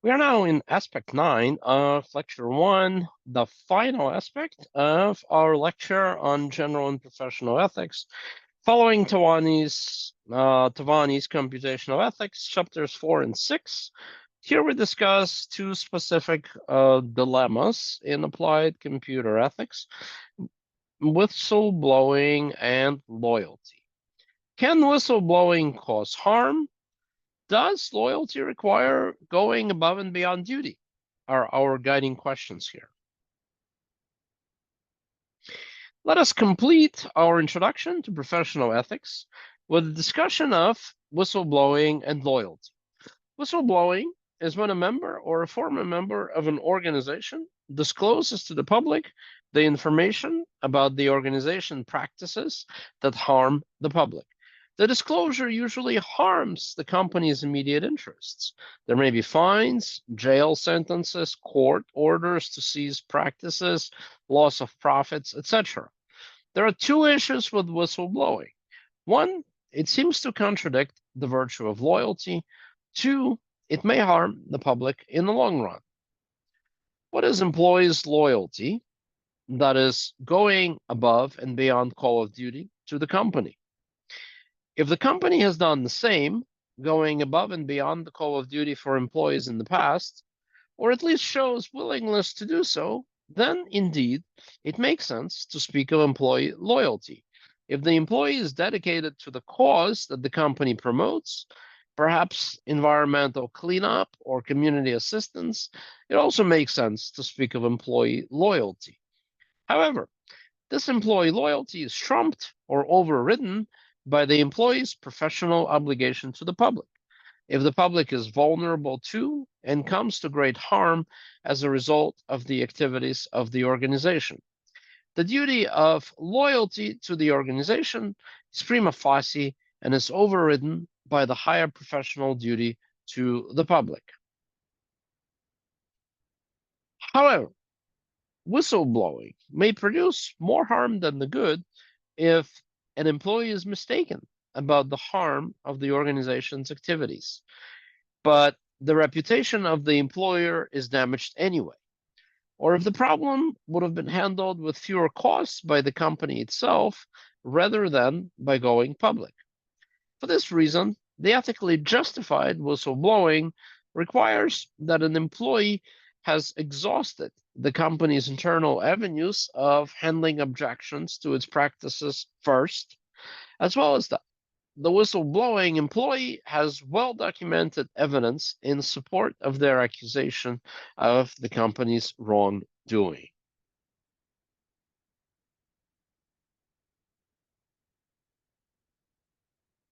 We are now in aspect 9 of lecture 1, the final aspect of our lecture on general and professional ethics, following Tawani's computational ethics, chapters 4 and 6. Here we discuss two specific dilemmas in applied computer ethics: whistleblowing and loyalty. Can whistleblowing cause harm? Does loyalty require going above and beyond duty? Are our guiding questions here. Let us complete our introduction to professional ethics with a discussion of whistleblowing and loyalty. Whistleblowing is when a member or a former member of an organization discloses to the public the information about the organization practices that harm the public. The disclosure usually harms the company's immediate interests. There may be fines, jail sentences, court orders to cease practices, loss of profits, etc. There are two issues with whistleblowing. One, it seems to contradict the virtue of loyalty. Two, it may harm the public in the long run. What is employees' loyalty? That is, going above and beyond call of duty to the company. If the company has done the same, going above and beyond the call of duty for employees in the past, or at least shows willingness to do so, then indeed it makes sense to speak of employee loyalty. If the employee is dedicated to the cause that the company promotes, perhaps environmental cleanup or community assistance, it also makes sense to speak of employee loyalty. However, this employee loyalty is trumped or overridden by the employee's professional obligation to the public. If the public is vulnerable to and comes to great harm as a result of the activities of the organization, the duty of loyalty to the organization is prima facie and is overridden by the higher professional duty to the public. However, whistleblowing may produce more harm than the good if an employee is mistaken about the harm of the organization's activities, but the reputation of the employer is damaged anyway, or if the problem would have been handled with fewer costs by the company itself rather than by going public. For this reason, the ethically justified whistleblowing requires that an employee has exhausted the company's internal avenues of handling objections to its practices first, as well as that the whistleblowing employee has well-documented evidence in support of their accusation of the company's wrongdoing.